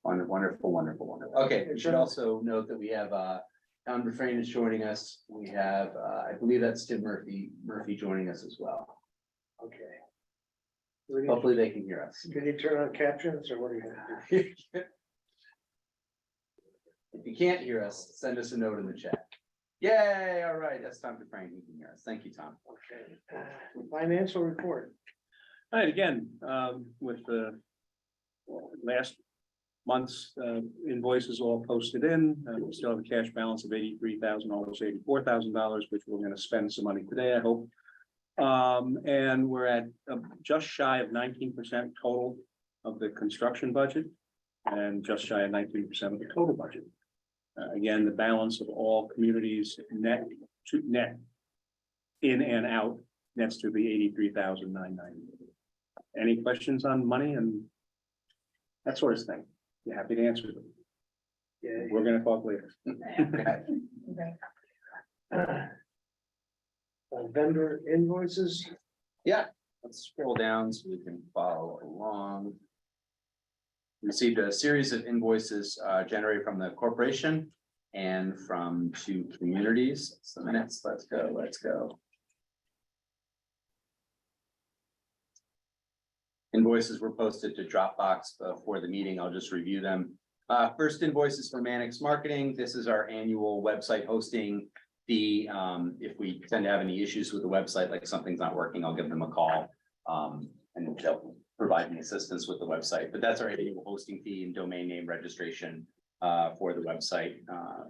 Wonderful, wonderful, wonderful. Okay, we should also note that we have Tom Refrain is joining us. We have, I believe that's Tim Murphy joining us as well. Okay. Hopefully they can hear us. Can you turn on captions or what are you gonna do? If you can't hear us, send us a note in the chat. Yay, all right, that's Tom Refrain, he can hear us. Thank you, Tom. Okay. Financial report. All right, again, with the last month's invoices all posted in, we still have a cash balance of $83,000, almost $84,000, which we're going to spend some money today, I hope. And we're at just shy of 19% total of the construction budget and just shy of 19% of the total budget. Again, the balance of all communities net in and out nets to the $83,990. Any questions on money and that sort of thing? You're happy to answer them. Yeah. We're gonna talk later. Vendor invoices. Yeah, let's scroll down so we can follow along. Received a series of invoices generated from the corporation and from 2 communities. So minutes, let's go. Invoices were posted to Dropbox for the meeting. I'll just review them. First invoice is for Mannix Marketing. This is our annual website hosting fee. If we tend to have any issues with the website, like something's not working, I'll give them a call. And they'll provide me assistance with the website. But that's our annual hosting fee and domain name registration for the website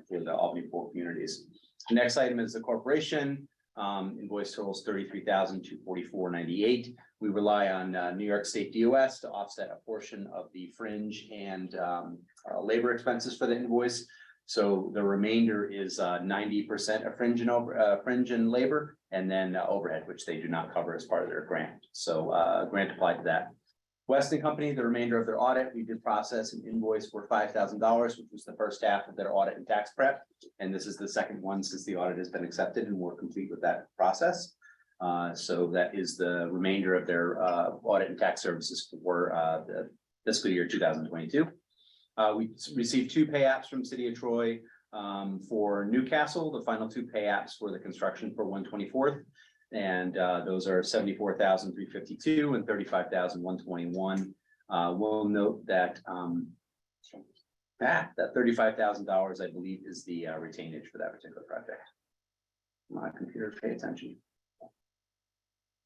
for the Albany Port Communities. The next item is the corporation. Invoice totals $33,244.98. We rely on New York State DOS to offset a portion of the fringe and labor expenses for the invoice. So the remainder is 90% of fringe and labor, and then overhead, which they do not cover as part of their grant. So grant applied to that. Weston Company, the remainder of their audit, we did process an invoice for $5,000, which was the first half of their audit and tax prep. And this is the second one since the audit has been accepted and we're complete with that process. So that is the remainder of their audit and tax services for the fiscal year 2022. We received 2 pay apps from City of Troy for Newcastle. The final 2 pay apps for the construction for 124th. And those are $74,352 and $35,121. We'll note that that $35,000, I believe, is the retainage for that particular project. My computer, pay attention.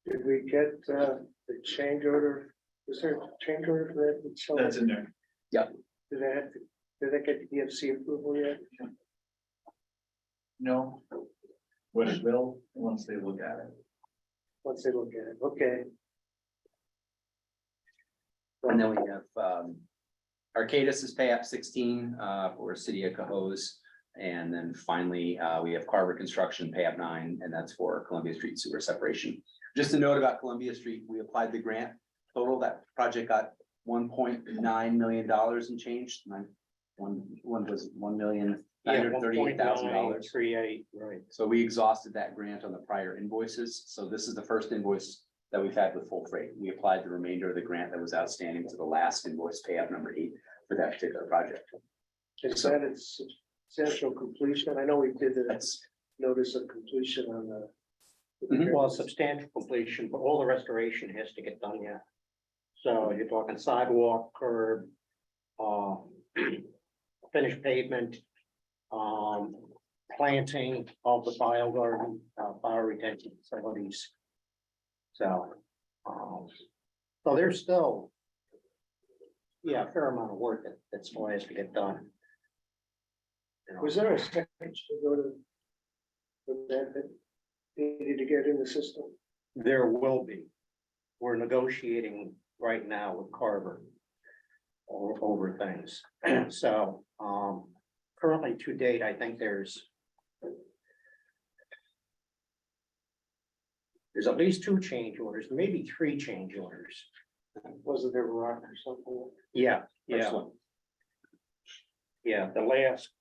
Did we get the change order? Was there a change order for that? That's in there. Yep. Did that get the EFC approval yet? No. But it will, once they look at it. Once they look at it, okay. And then we have Arcadis is pay app 16 for City of Cohoes. And then finally, we have Carver Construction pay app 9, and that's for Columbia Street sewer separation. Just a note about Columbia Street, we applied the grant total. That project got $1.9 million and change. One was $1,938,000. Right. So we exhausted that grant on the prior invoices. So this is the first invoice that we've had with full freight. We applied the remainder of the grant that was outstanding to the last invoice pay app number 8 for that particular project. It said it's substantial completion. I know we did the notice of completion on the. Well, substantial completion, but all the restoration has to get done yet. So you're talking sidewalk, curb, finished pavement, planting of the fire garden, fire retention facilities. So, so there's still, a fair amount of work that still has to get done. Was there a second to go to that needed to get in the system? There will be. We're negotiating right now with Carver over things. So, currently to date, I think there's at least 2 change orders, maybe 3 change orders. Wasn't there rock or something? Yeah. Excellent. Yeah, the last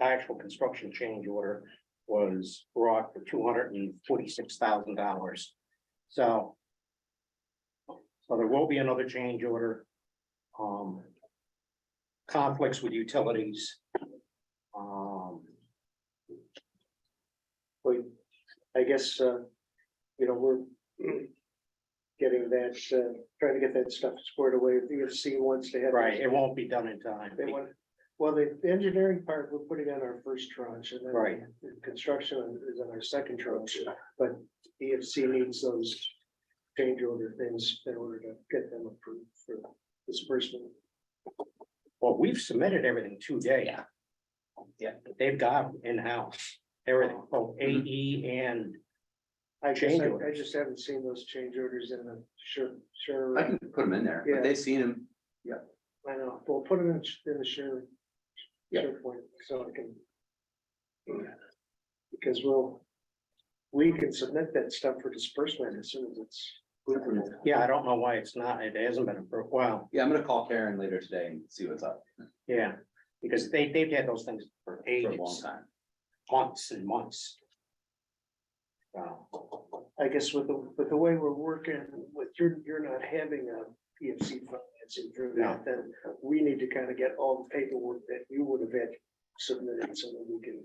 actual construction change order was rock for $246,000. So there will be another change order. conflicts with utilities. Well, I guess, we're getting that, trying to get that stuff squared away. The EFC wants to have. Right, it won't be done in time. They want, well, the engineering part, we're putting on our first tranche, and then Right. the construction is on our second tranche, but EFC needs those change order things in order to get them approved for disbursement. Well, we've submitted everything today. Yeah, they've got in-house, everything, both AE and, I Change just, I orders. just haven't seen those change orders in the sure. I can put them in there, Yeah. but they've seen them. I know, we'll put it in the share. Yeah. SharePoint, so I can. Because we can submit that stuff for disbursement as soon as it's. approvable. yeah, I don't know why it's not, it hasn't been approved, well, Yeah, I'm gonna call Karen later today and see what's up yeah. Because they've had those things for for a long ages, time. months and months. So, I guess with the way we're working, with you're not having a PFC financing for that, then we need to kind of get all the paperwork that you would have had submitted so that we can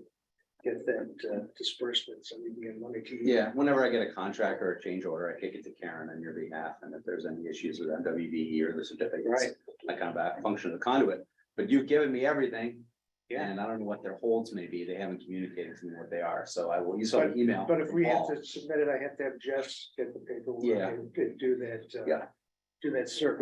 get that disbursement, so we can get money to you. Yeah, whenever I get a contract or a change order, I kick it to Karen on your behalf, and if there's any issues with MWB or the certificates. Right. I kind of back function of the conduit, but you've given me everything. Yeah. And I don't know what their holds may be, they haven't communicated to me what they are, so I will, you saw the email. But if we have Paul. to submit it, I have to have Jess get the paperwork. Yeah. And do that. Yeah. Do that circuit.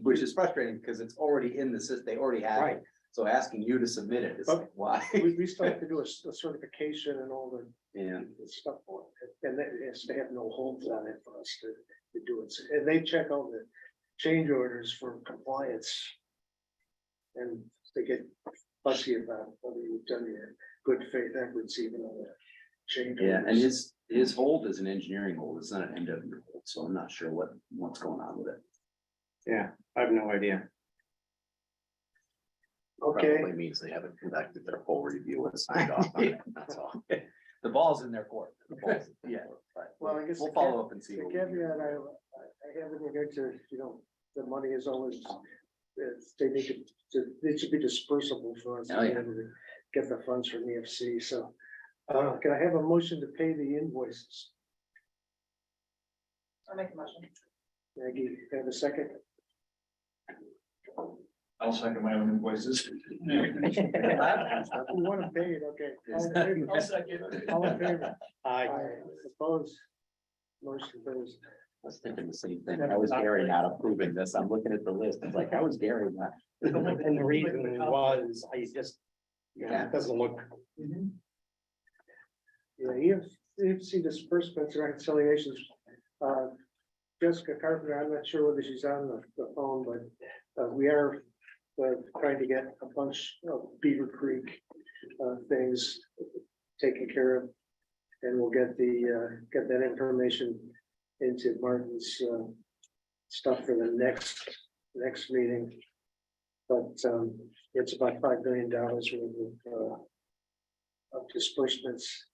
Which is frustrating, because it's already in the system, they already have Right. it, so asking you to submit it is like, why? We still have to do a certification and all And, the stuff for it, and that has to have no holds on it for us to do it. And they check all the change orders for compliance. And they get fussy about whether you've done your good faith efforts even on the change. yeah, and orders. his hold is an engineering hold, it's not an NW hold, so I'm not sure what's going on with it. yeah, I have no idea. Okay, Probably means they haven't conducted their full review and signed off on it, that's all. The ball's in their court. The ball's in their court, but well, I guess. we'll the follow up and see. The what we can do. caveat I have in regard to, the money is always, they need it should be dispersible for us to Oh, be yeah. able to get the funds from EFC, so. Can I have a motion to pay the invoices? I'll make a motion. Maggie, have a second? I'll second my own invoices. We want to pay it, okay. All in favor? I'll second. All in favor? I, Opposed? Motion goes. I was thinking the same thing, how is Gary not approving this? I'm looking at the list, it's like, how is Gary not? and the reason was, I just, it doesn't look, Yeah, EFC disbursements and reconciliations. Jessica Carpenter, I'm not sure whether she's on the phone, but we are trying to get a bunch of Beaver Creek things taken care of. And we'll get get that information into Martin's stuff for the next meeting. But it's about $5 million worth of disbursements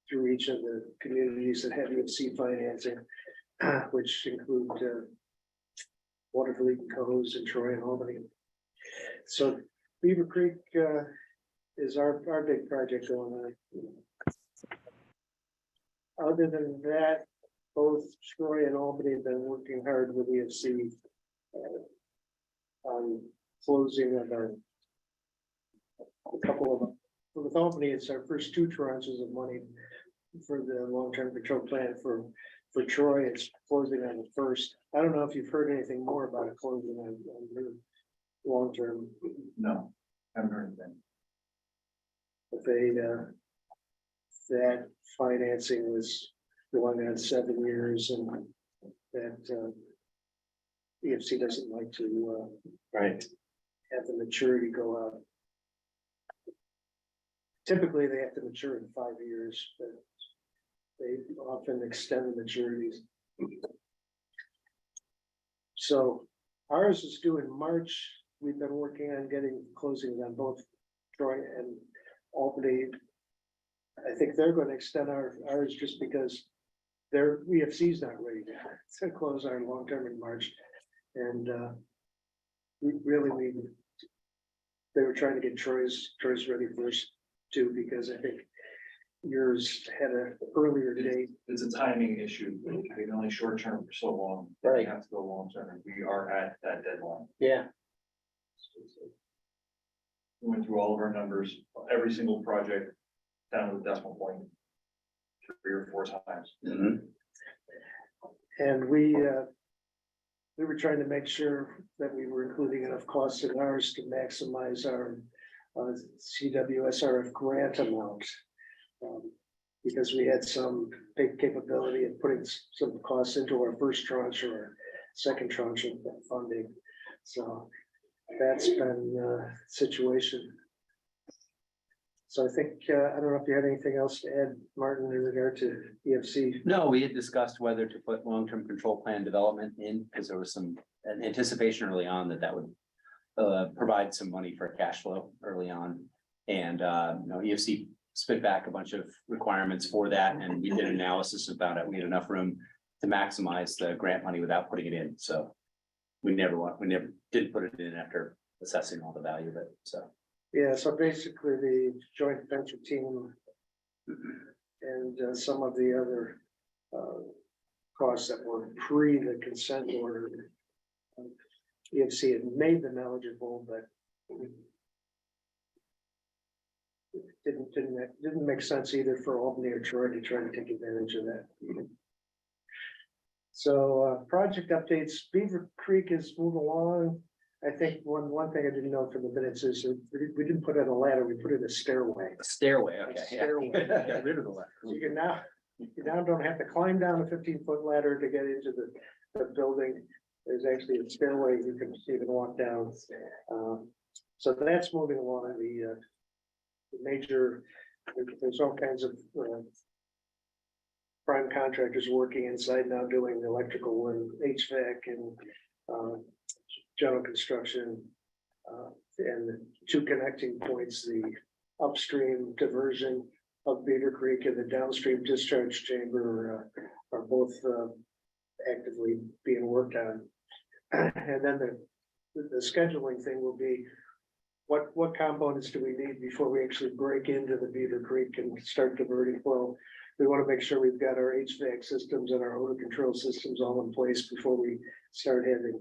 through each of the communities that have EFC financing, which include Waterville, Cohoes, and Troy and Albany. So Beaver Creek is our big project going on. Other than that, both Troy and Albany have been working hard with EFC on closing of a couple of, with Albany, it's our first two tranches of money for the long-term control plan. For Troy, it's closing on the first. I don't know if you've heard anything more about it closing on the long-term. No, haven't heard of them. But that financing was going on 7 years, and that EFC doesn't like to right, have the maturity go out. Typically, they have to mature in 5 years, but they often extend the maturities. So ours is due in March. We've been working on getting closings on both Troy and Albany. I think they're going to extend ours just because their EFC is not ready to close our long term in March. And we really need they were trying to get Troy's ready first too, because I think yours had a earlier date. It's a timing issue. We can only short term for so long. Right. We have to go long term. We are at that deadline. Yeah, We went through all of our numbers, every single project down to the decimal point. 3 or 4 times. And we were trying to make sure that we were including enough costs in ours to maximize our CWSRF grant amount. Because we had some big capability of putting some costs into our first tranche or our second tranche of that funding. So that's been the situation. So I think, I don't know if you had anything else to add, Martin, in regard to EFC. No, we had discussed whether to put long-term control plan development in, because there was some anticipation early on that would provide some money for cash flow early on. And, EFC spit back a bunch of requirements for that, and we did an analysis about it. We had enough room to maximize the grant money without putting it in, so we never did put it in after assessing all the value of it, so. Yeah, so basically the joint venture team and some of the other costs that were pre the consent order. EFC had made them eligible, but it didn't make sense either for Albany or Troy to try to take advantage of that. So project updates, Beaver Creek is moving along. I think one thing I didn't know from the minutes is that we didn't put in a ladder, we put in a stairway. Stairway, A okay. stairway. Get rid of the ladder. So you now don't have to climb down a 15-foot ladder to get into the building. There's actually a stairway you can walk down. So that's moving along. The major, there's all kinds of prime contractors working inside now doing electrical and HVAC and general construction. And the 2 connecting points, the upstream diversion of Beaver Creek and the downstream discharge chamber are both actively being worked on. And then the scheduling thing will be what components do we need before we actually break into the Beaver Creek and start diverting flow. We want to make sure we've got our HVAC systems and our odor control systems all in place before we start having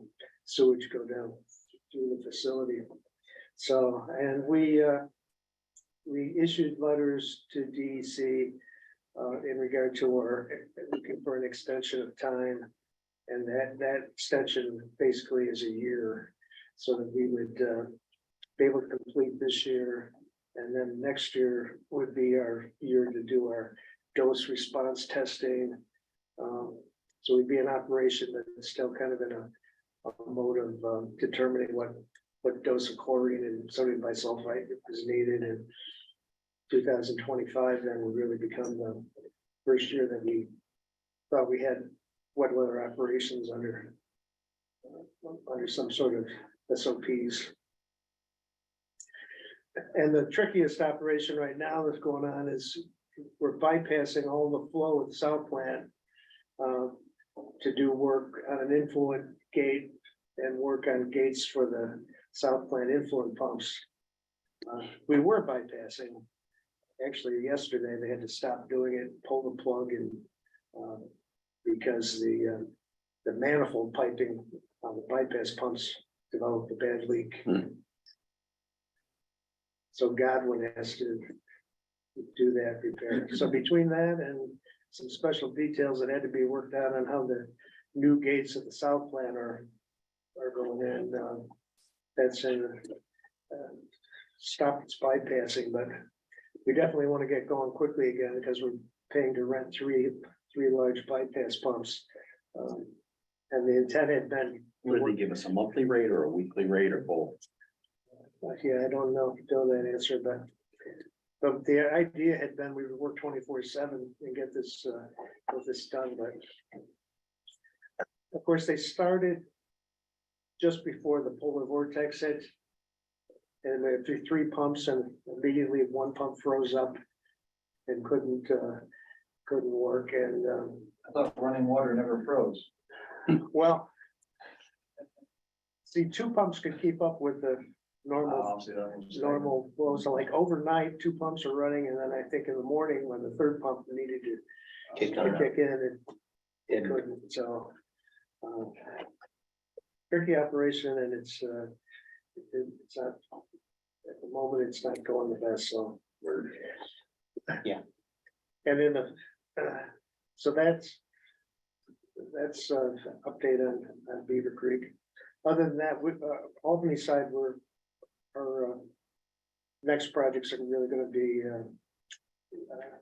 sewage go down through the facility. So, and we issued letters to DEC in regard to our looking for an extension of time. And that extension basically is a year, so that we would be able to complete this year. And then next year would be our year to do our dose response testing. So we'd be in operation, but it's still kind of in a mode of determining what dose of chlorine and sodium bisulfite is needed in 2025. Then would really become the first year that we thought we had wet weather operations under some sort of SOPs. And the trickiest operation right now that's going on is we're bypassing all the flow at the south plant to do work on an influent gate and work on gates for the south plant influent pumps. We were bypassing. Actually, yesterday they had to stop doing it, pull the plug, and because the manifold piping on the bypass pumps developed a bad leak. So Godwin has to do that repair. So between that and some special details that had to be worked out on how the new gates at the south plant are going in, that's in stop its bypassing, but we definitely want to get going quickly again because we're paying to rent three large bypass pumps. And the intent had been. Would they give us a monthly rate or a weekly rate or both? Yeah, I don't know that answer, but the idea had been we would work 24/7 and get this done, but of course they started just before the polar vortex hit. And they threw 3 pumps and immediately 1 pump froze up and couldn't work. And I thought running water never froze. well, see, 2 pumps could keep up with the normal, normal, well, so like overnight, 2 pumps are running, and then I think in the morning, when the third pump needed to Kick kick in, it couldn't, so. Tricky operation, and it's not, at the moment, it's not going the best, so we're. Yeah. And then so that's update on Beaver Creek. Other than that, with Albany side, our next projects are really gonna be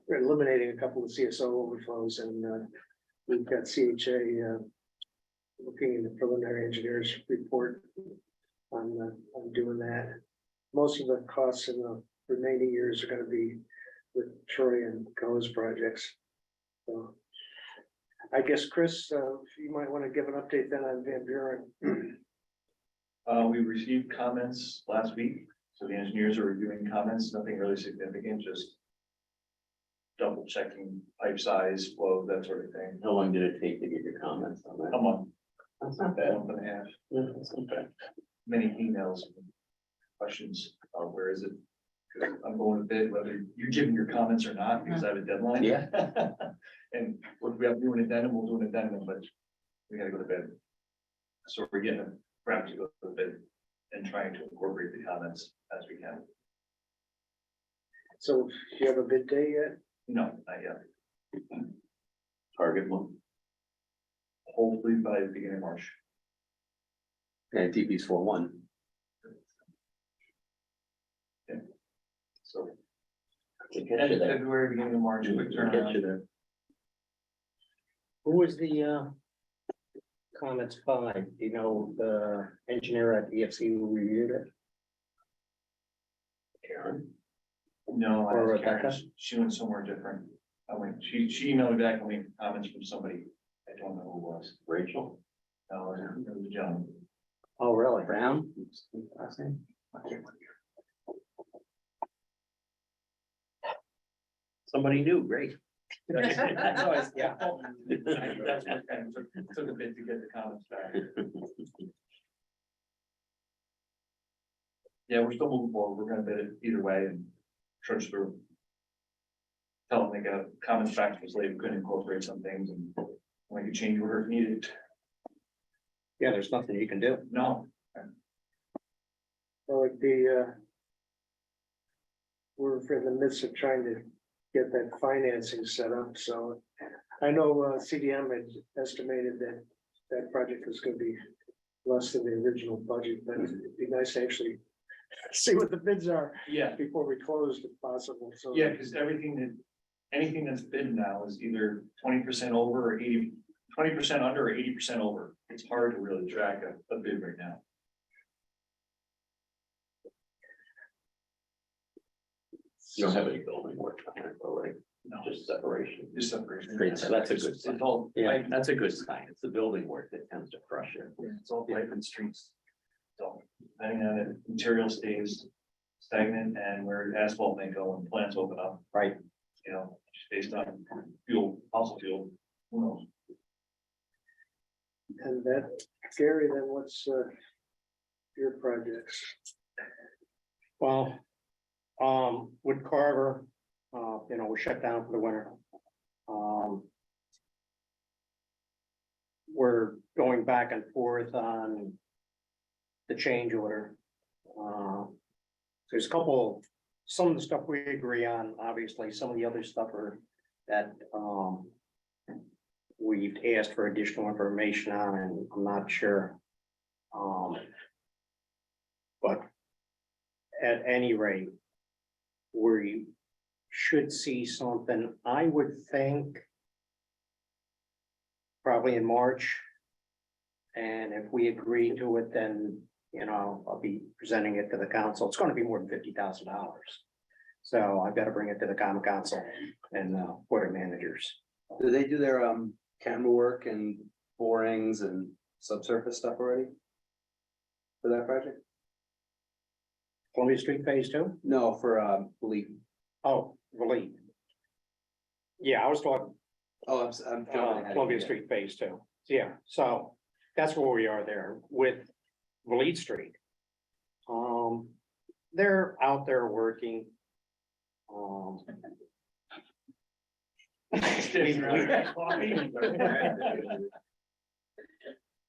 we're eliminating a couple of CSO overflows, and we've got CHA looking in the preliminary engineers report on doing that. Most of the costs in the remaining years are gonna be with Troy and Co's projects. So I guess, Chris, you might want to give an update then on Van Buren. We received comments last week, so the engineers are reviewing comments, nothing really significant, just double checking pipe size, flow, that sort of thing. How long did it take to get your comments on that? A month, That's not bad. month and a half, Yeah, that's not bad. many emails, and questions, where is it? 'Cause I'm going to bid, whether you're giving your comments or not, because I have a deadline. Yeah. And if we have to do an addendum, we'll do an addendum, but we gotta go to bed. So we're getting a round to go to bed and trying to incorporate the comments as we can. So do you have a bid day yet? No, not yet. Target one. Hopefully by the beginning of March. And TP's 4-1. So We'll end get you of there. February, beginning of March, quick We'll get you turnaround. there. Who was the comments by, you know, the engineer at EFC who reviewed it? Karen. No, I Or was Rebecca? Karen, she went somewhere different. She emailed me back, comments from somebody. I don't know who it was. Rachel No, it was a gentleman. Oh, really? Brown? Last name? Somebody new, great. That's what kind of took a bit to get the comments back. Yeah, we're still moving forward. We're gonna bid it either way and trudge through. Tell them they got comments back to us later, we couldn't incorporate some things and we could change order if needed. Yeah, there's nothing you can do. No, Well, like we're in the midst of trying to get that financing set up, so I know CDM had estimated that project was gonna be less than the original budget, but it'd be nice to actually see what the bids are yeah, before we close if possible, so. yeah, because anything that's bid now is either 20% over or 20% under or 80% over. It's hard to really track a bid right now. You don't have any building work on it, though, right? No, Just separation. just separation. Great, so that's a good It's sign. all, Yeah, that's a good sign. It's the building work that tends to crush it. it's all pipe and streets. So, depending on it, material stays stagnant and where asphalt may go when plants open up. Right. You know, just based on fuel, fossil fuel, who knows? And that, Gary, then what's your projects? Well, Wood Carver, you know, we're shut down for the winter. We're going back and forth on the change order. There's a couple, some of the stuff we agree on, obviously, some of the other stuff are that, we've asked for additional information on, and I'm not sure. But at any rate, we should see something, I would think, probably in March. And if we agree to it, then, you know, I'll be presenting it to the council. It's gonna be more than $50,000. So I've got to bring it to the common council and board of managers. Do they do their camera work and borings and subsurface stuff already? For that project? Columbia Street Phase 2? No, for Lee. Oh, Valide. Yeah, I was talking Oh, I'm jumping ahead. Columbia Yeah. Street Phase 2. Yeah, so that's where we are there with Valide Street. they're out there working.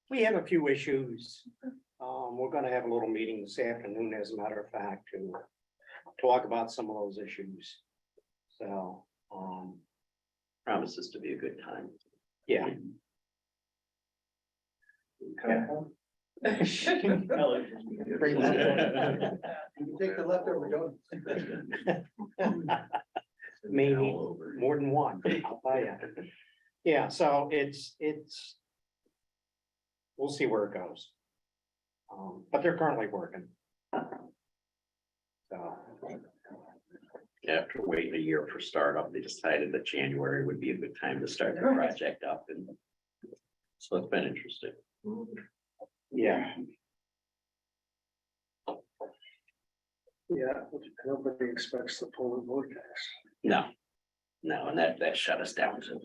We have a few issues. We're gonna have a little meeting this afternoon, as a matter of fact, to talk about some of those issues. So, Promises to be a good time. yeah. Bring that You take the leftover donuts. Maybe more than one, I'll tell you. Yeah, so it's, we'll see where it goes. But they're currently working. So, After waiting a year for startup, they decided that January would be a good time to start the project up, and so it's been interesting. yeah, Yeah, nobody expects the polar vortex. No, and that shut us down too.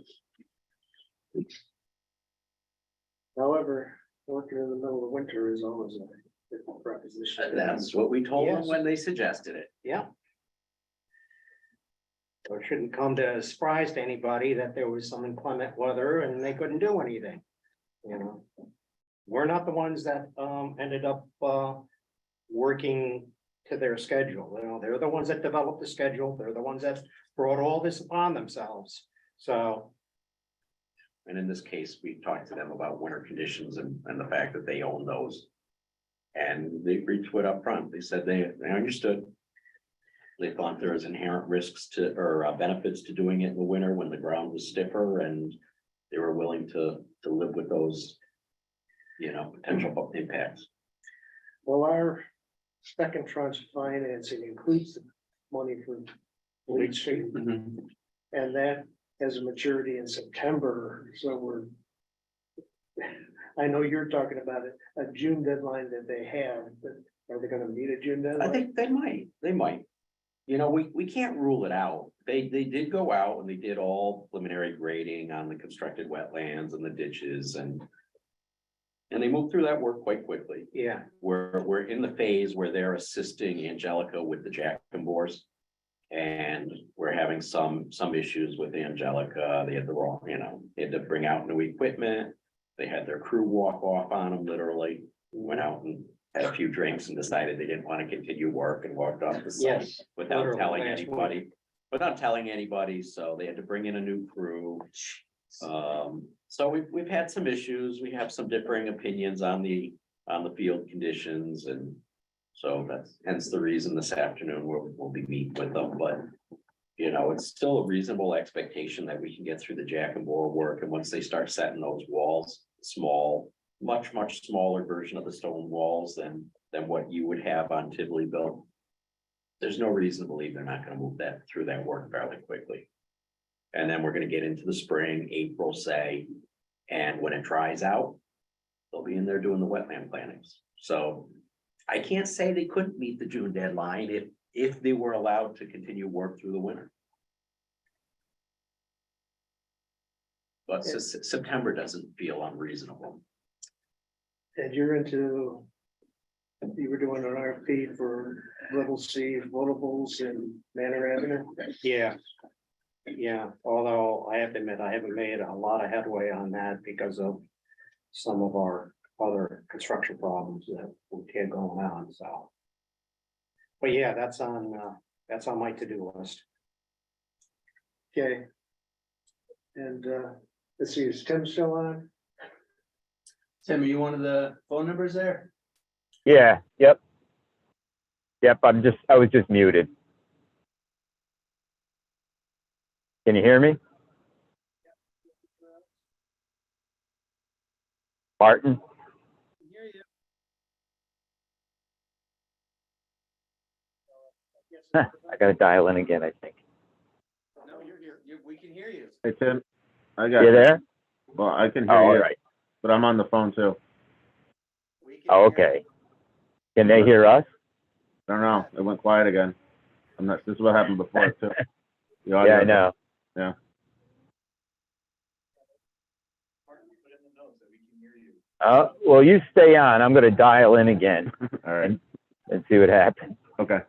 However, working in the middle of winter is always a different proposition. That's what we told them Yes. when they suggested it. yeah. So it shouldn't come to a surprise to anybody that there was some inclement weather and they couldn't do anything, you know? We're not the ones that ended up working to their schedule, you know, they're the ones that developed the schedule, they're the ones that brought all this upon themselves, so. And in this case, we talked to them about winter conditions and the fact that they own those. And they agreed to it up front. They said they understood. They thought there was inherent risks to, or benefits to doing it in the winter when the ground was stiffer, and they were willing to live with those, you know, potential impacts. Well, our second tranche of financing includes the money for bleaching, and that has a maturity in September, so we're. I know you're talking about a June deadline that they have, but are they gonna meet a June I deadline? think they might. You know, we can't rule it out. They did go out and they did all preliminary grading on the constructed wetlands and the ditches and they moved through that work quite quickly. Yeah, We're in the phase where they're assisting Angelica with the jack and bores. And we're having some issues with Angelica. They had the wrong, you know, they had to bring out new equipment. They had their crew walk off on them, literally. Went out and had a few drinks and decided they didn't want to continue work and walked off the site yes. without literally telling last anybody. Without telling anybody, so they had to bring in a new crew. So we've had some issues. We have some differing opinions on the field conditions, and so that's hence the reason this afternoon we'll be meeting with them, but. You know, it's still a reasonable expectation that we can get through the jack and bore work, and once they start setting those walls, small, much smaller version of the stone walls than what you would have on Tivoli built. There's no reason to believe they're not gonna move that through that work fairly quickly. And then we're gonna get into the spring, April, say, and when it dries out, they'll be in there doing the wetland plantings. So I can't say they couldn't meet the June deadline if they were allowed to continue work through the winter. But September doesn't feel unreasonable. And you were doing an RFP for level C votables in Manor Avenue? Yeah. Yeah, although I have to admit, I haven't made a lot of headway on that because of some of our other construction problems that we had going on, so. But yeah, that's on my to-do list. Okay. And let's see, is Tim still on? Tim, are you one of the phone numbers there? Yeah, yep. Yep, I was just muted. Can you hear me? Martin? I gotta dial in again, I think. No, you're here. We can hear you. Hey Tim, I got You there? Well, I can Oh, hear all you, right. but I'm on the phone too. We can Oh, hear you. okay. Can they hear us? I don't know. It went quiet again. I'm not. This is what happened before too. The Yeah, audio- I know. Yeah. Well, you stay on. I'm gonna dial in again All right. and see what happens. Okay.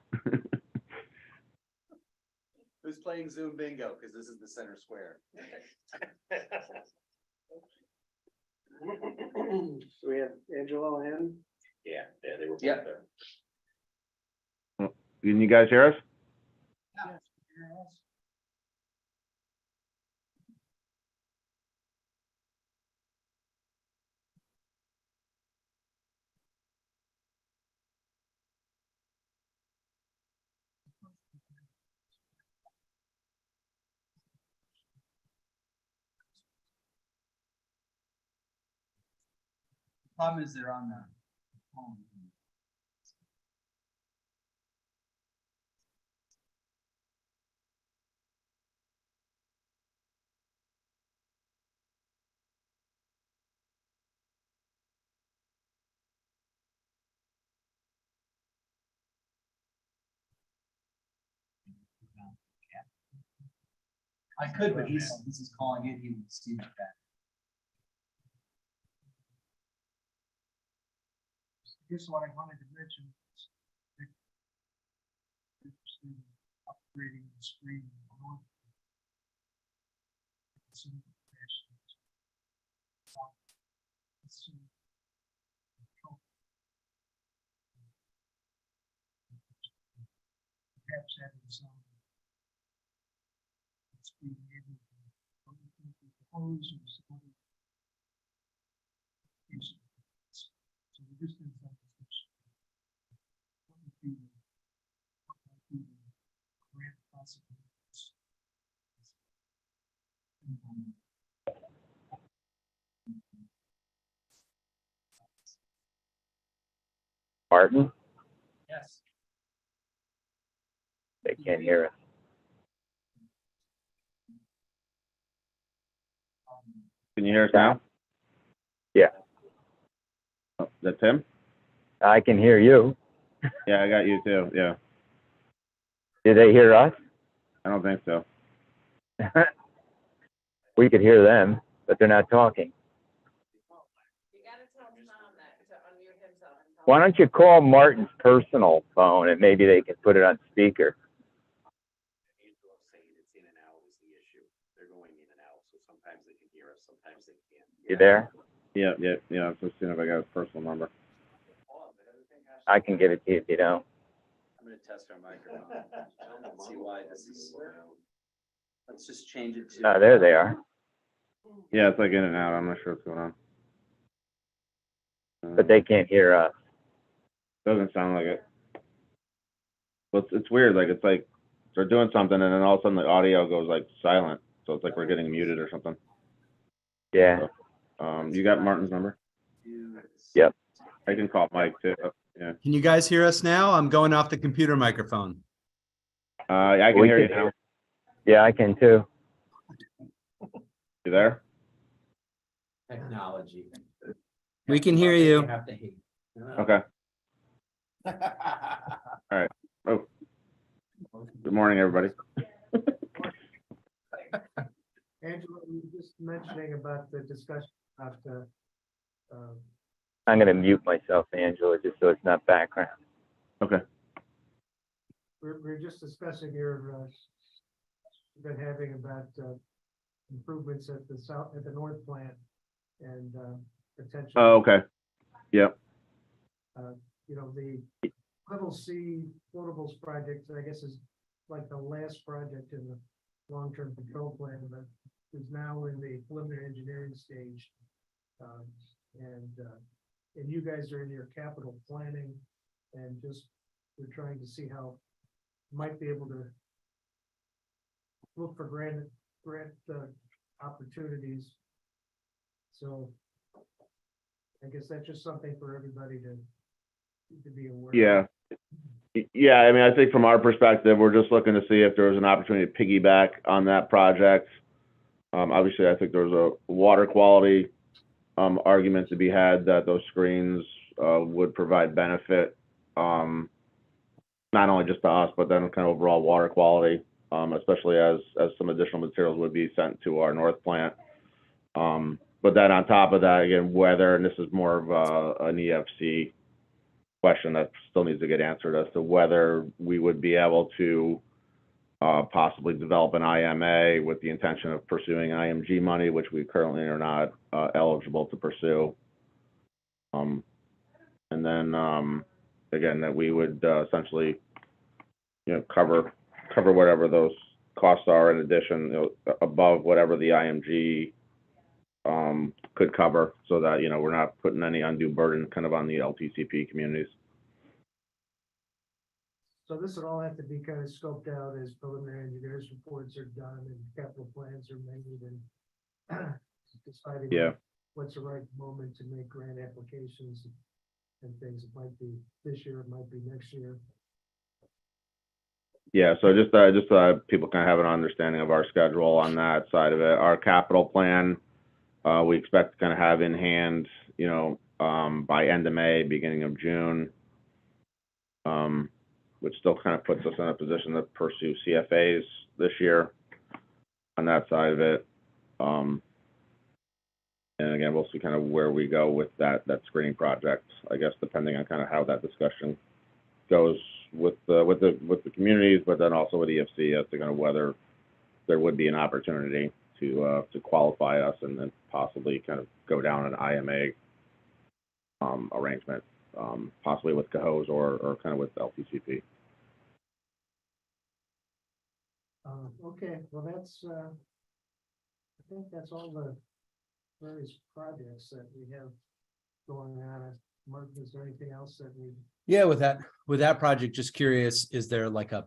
Who's playing Zoom bingo? Because this is the center square. So we have Angelo and Yeah, they were both Yeah. there. Can you guys hear us? Problem is they're on the phone. I could, but this is calling in, he would see that. Here's what I wanted to mention. Upgrading the screen. Perhaps having some. Being able to propose or some other. So the distance of this. What would be the grant possibilities? Martin, Yes. they can't hear us. Can you hear us now? Yeah, Oh, is that Tim? I can hear you. Yeah, I got you too. Yeah, Do they hear us? I don't think so. We could hear them, but they're not talking. Why don't you call Martin's personal phone and maybe they can put it on speaker? Angela's saying it's in and out is the issue. They're going in and out, so sometimes they can hear us, sometimes they can't. You there? Yeah. I'm just seeing if I got his personal number. I can give it to you if you don't. I'm gonna test our microphone. Let's see why this is. Let's just change it to. Oh, there they are. Yeah, it's like in and out. I'm not sure what's going on. But they can't hear us. Doesn't sound like it. Well, it's weird. Like it's like they're doing something, and then all of a sudden the audio goes like silent. So it's like we're getting muted or something. Yeah. You got Martin's number? Yep. I can call Mike too. Yeah. Can you guys hear us now? I'm going off the computer microphone. I can We hear you can- now. Yeah, I can too. You there? Technology. We can hear you. Okay. Oh. Good morning, everybody. Angela, you were just mentioning about the discussion about the, I'm going to mute myself, Angela, just so it's not background. Okay. we're just discussing your, been having about, improvements at the north plant and, potential. Oh, okay. Yep. You know, the Little C floatables project, I guess, is like the last project in the long-term control plan, but is now in the preliminary engineering stage. And you guys are in your capital planning and just, we're trying to see how might be able to look for grant opportunities. So I guess that's just something for everybody to be aware of. Yeah. Yeah, I mean, I think from our perspective, we're just looking to see if there was an opportunity to piggyback on that project. Obviously, I think there's a water quality argument to be had that those screens would provide benefit, not only just to us, but then kind of overall water quality, especially as some additional materials would be sent to our north plant. But then on top of that, again, weather, and this is more of an EFC question that still needs to get answered as to whether we would be able to possibly develop an IMA with the intention of pursuing IMG money, which we currently are not eligible to pursue. And then again, that we would essentially, cover whatever those costs are in addition, above whatever the IMG could cover, so that, we're not putting any undue burden kind of on the LTCP communities. So this would all have to be kind of scoped out as preliminary engineers reports are done and capital plans are made and deciding Yeah. what's the right moment to make grant applications and things. It might be this year, it might be next year. Yeah, so just people kind of have an understanding of our schedule on that side of it. Our capital plan, we expect to kind of have in hand, by end of May, beginning of June. Which still kind of puts us in a position to pursue CFAs this year on that side of it. And again, we'll see kind of where we go with that screening project, I guess, depending on kind of how that discussion goes with the communities, but then also with EFC as to kind of whether there would be an opportunity to qualify us and then possibly kind of go down an IMA arrangement, possibly with CAHOS or kind of with LTCP. Okay, well, that's, I think that's all the various projects that we have going on. Mark, is there anything else that we? Yeah, with that project, just curious, is there like a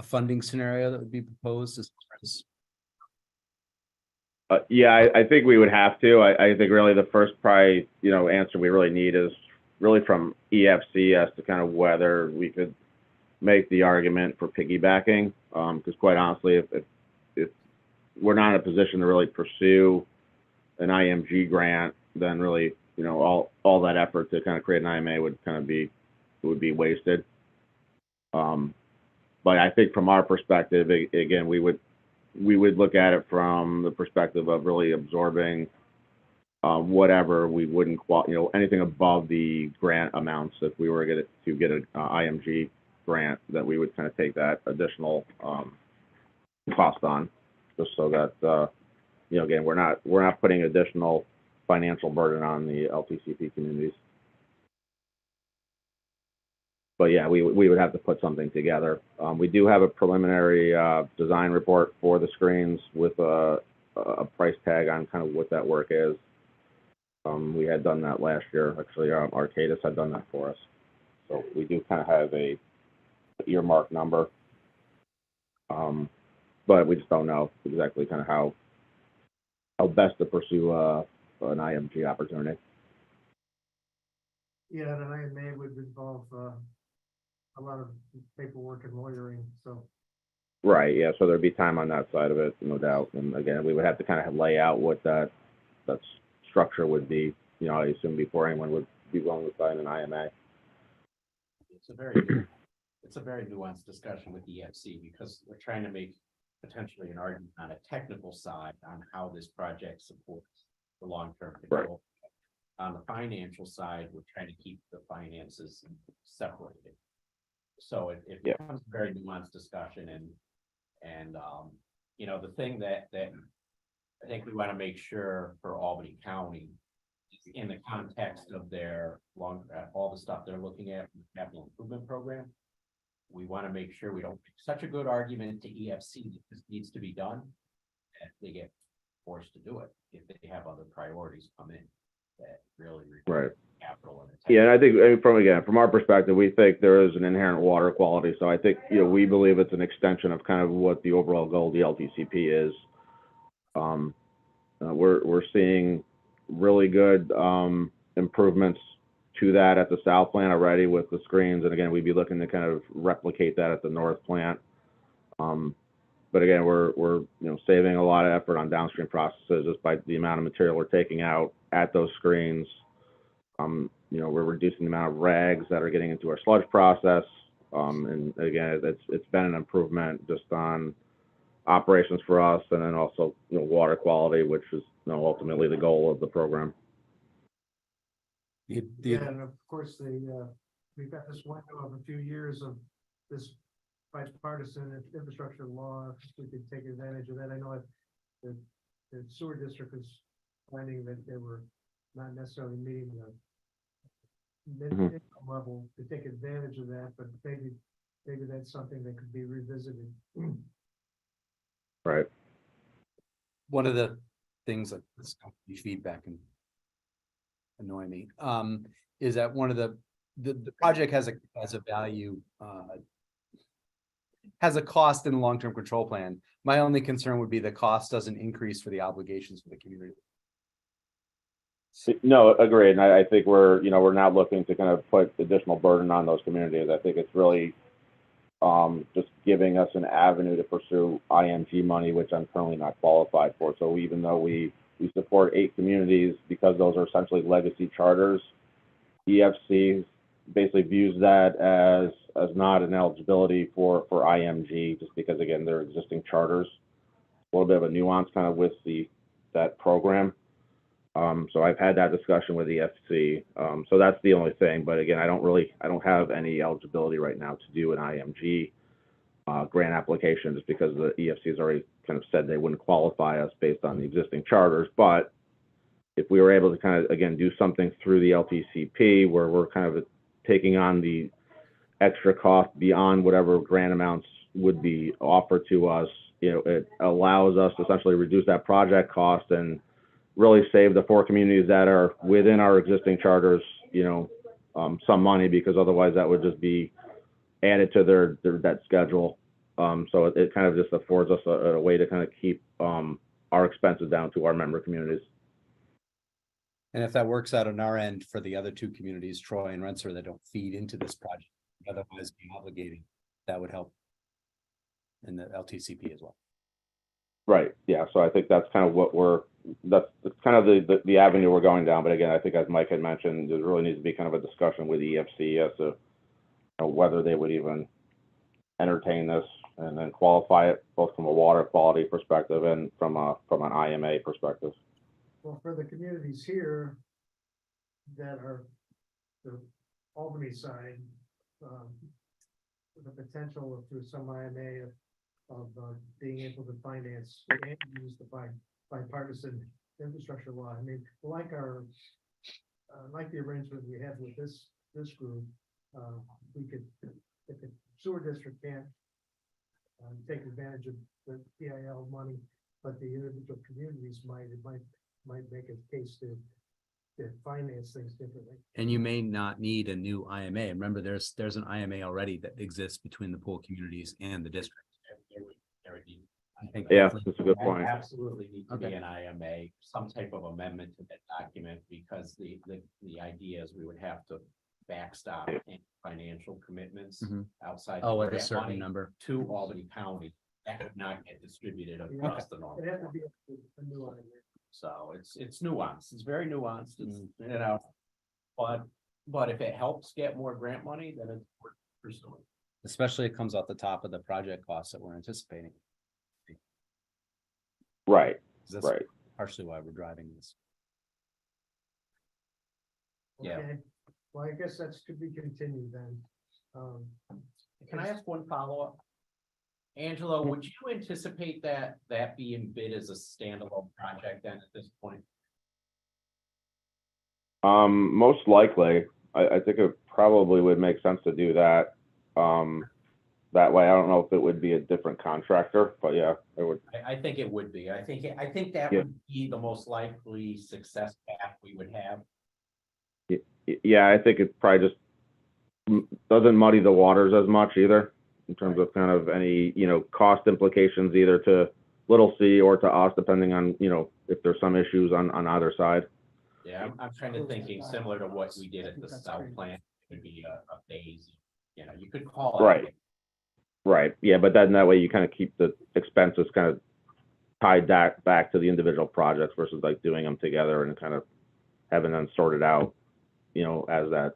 funding scenario that would be proposed as far as? Yeah, I think we would have to. I think really the first probably, answer we really need is really from EFC as to kind of whether we could make the argument for piggybacking. Because quite honestly, if we're not in a position to really pursue an IMG grant, then really, all that effort to kind of create an IMA would be wasted. But I think from our perspective, again, we would look at it from the perspective of really absorbing whatever we wouldn't anything above the grant amounts. If we were to get an IMG grant, that we would kind of take that additional cost on, just so that again, we're not putting additional financial burden on the LTCP communities. But yeah, we would have to put something together. We do have a preliminary design report for the screens with a price tag on kind of what that work is. We had done that last year. Actually, Arcadis had done that for us. So we do kind of have a earmark number. But we just don't know exactly kind of how best to pursue an IMG opportunity. Yeah, and IMA would involve a lot of paperwork and lawyering, so. Right, yeah, so there'd be time on that side of it, no doubt. And again, we would have to kind of lay out what that structure would be, I assume, before anyone would be willing to sign an IMA. It's a very nuanced discussion with EFC, because we're trying to make potentially an argument on a technical side on how this project supports the long-term control. Right. On the financial side, we're trying to keep the finances separated. So it becomes a very nuanced discussion, and the thing that I think we want to make sure for Albany County, in the context of their all the stuff they're looking at in the capital improvement program, we want to make sure we don't make such a good argument to EFC that this needs to be done, that they get forced to do it if they have other priorities come in that really require capital and attention. Yeah, and I think from our perspective, we think there is an inherent water quality. So I think we believe it's an extension of kind of what the overall goal of the LTCP is. We're seeing really good improvements to that at the south plant already with the screens, and again, we'd be looking to kind of replicate that at the north plant. But again, we're saving a lot of effort on downstream processes just by the amount of material we're taking out at those screens. We're reducing the amount of rags that are getting into our sludge process, and again, it's been an improvement just on operations for us, and then also water quality, which is ultimately the goal of the program. Yeah, and of course, the we've got this window of a few years of this bipartisan infrastructure law, we could take advantage of that. I know the sewer district is finding that they were not necessarily meeting the minimum level to take advantage of that, but maybe that's something that could be revisited. Right. One of the things that this company feedback can annoy me, is that one of the project has a value, has a cost in the long-term control plan. My only concern would be the cost doesn't increase for the obligations for the community. No, agreed. And I think we're not looking to kind of put additional burden on those communities. I think it's really just giving us an avenue to pursue IMG money, which I'm currently not qualified for. So even though we support 8 communities, because those are essentially legacy charters, EFC basically views that as not an eligibility for IMG, just because, again, they're existing charters. A little bit of a nuance kind of with that program. So I've had that discussion with EFC. So that's the only thing. But again, I don't have any eligibility right now to do an IMG grant application, just because the EFC has already kind of said they wouldn't qualify us based on the existing charters. But if we were able to kind of, again, do something through the LTCP where we're kind of taking on the extra cost beyond whatever grant amounts would be offered to us, it allows us to essentially reduce that project cost and really save the 4 communities that are within our existing charters, some money, because otherwise that would just be added to their debt schedule. So it kind of just affords us a way to kind of keep our expenses down to our member communities. And if that works out on our end for the other 2 communities, Troy and Rensselaer, that don't feed into this project, otherwise be obligating, that would help in the LTCP as well. Right. Yeah. So I think that's kind of that's kind of the avenue we're going down. But again, I think as Mike had mentioned, there really needs to be kind of a discussion with EFC as to whether they would even entertain this and then qualify it both from a water quality perspective and from an IMA perspective. Well, for the communities here that are the Albany side, the potential through some IMA of being able to finance and use the bipartisan infrastructure law. I mean, like the arrangement we have with this group, we could, if the sewer district can't take advantage of the PIL money, but the individual communities might make a case to finance things differently. And you may not need a new IMA. Remember, there's an IMA already that exists between the pool communities and the district. I think Yeah, that's a good point. Absolutely need to be Okay. an IMA, some type of amendment to that document, because the idea is we would have to backstop any financial commitments Mhm. outside. Oh, the at a grant certain money number. to Albany County, that would not get distributed across the north. It has to be a new IMA. So it's nuanced. It's very nuanced. It's, but if it helps get more grant money, then it's worth pursuing. Especially it comes off the top of the project costs that we're anticipating. Right. That's Right. partially why we're driving this. Yeah. Okay, well, I guess that's to be continued then. Can I ask one follow-up? Angelo, would you anticipate that being bid as a standalone project then at this point? Most likely, I think it probably would make sense to do that. That way, I don't know if it would be a different contractor, but yeah, it would. I think it would be. I think that Yeah. would be the most likely success path we would have. Yeah, I think it probably just doesn't muddy the waters as much either, in terms of kind of any, cost implications either to Little C or to us, depending on, if there's some issues on either side. Yeah, I'm kind of thinking similar to what we did at the South plant. It would be a phase, you could call it. Right. Right. Yeah, but then that way you kind of keep the expenses kind of tied back to the individual projects versus like doing them together and kind of having them sorted out, as that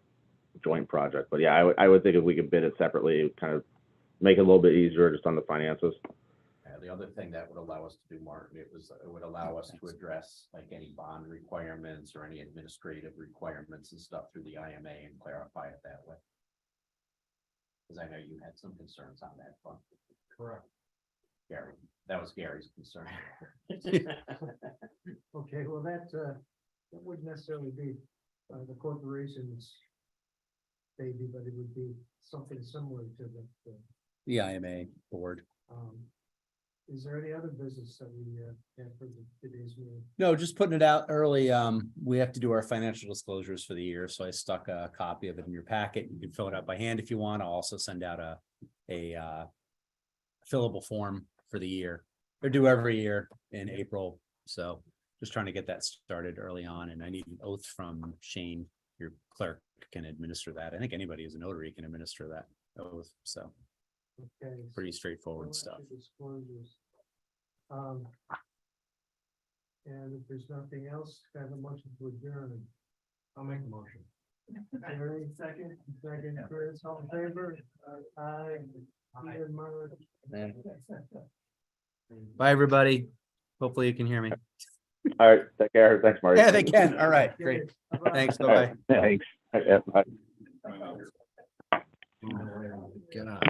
joint project. But yeah, I would think if we could bid it separately, it would kind of make it a little bit easier just on the finances. The other thing that would allow us to do, Martin, it would allow us to address like any bond requirements or any administrative requirements and stuff through the IMA and clarify it that way. Because I know you had some concerns on that front. Correct. Gary, that was Gary's concern. Okay, well, that wouldn't necessarily be the corporation's baby, but it would be something similar to The IMA board. um, is there any other business that we have for today's meeting? No, just putting it out early. We have to do our financial disclosures for the year, so I stuck a copy of it in your packet. You can fill it out by hand if you want. I'll also send out a fillable form for the year. They're due every year in April, so just trying to get that started early on, and I need an oath from Shane. Your clerk can administer that. I think anybody who's a notary can administer that oath, so Okay. pretty straightforward stuff. Financial disclosures. And if there's nothing else, kind of a motion to adjourn. I'll make a motion. Gary, second, Chris, all in favor? Aye. Ian, Mark. Bye, everybody. Hopefully you can hear me. All right, take care. Thanks, Marty. Yeah, they can. All right, great. Bye-bye. Thanks. All Bye-bye. right, thanks. Yeah, bye. Get out.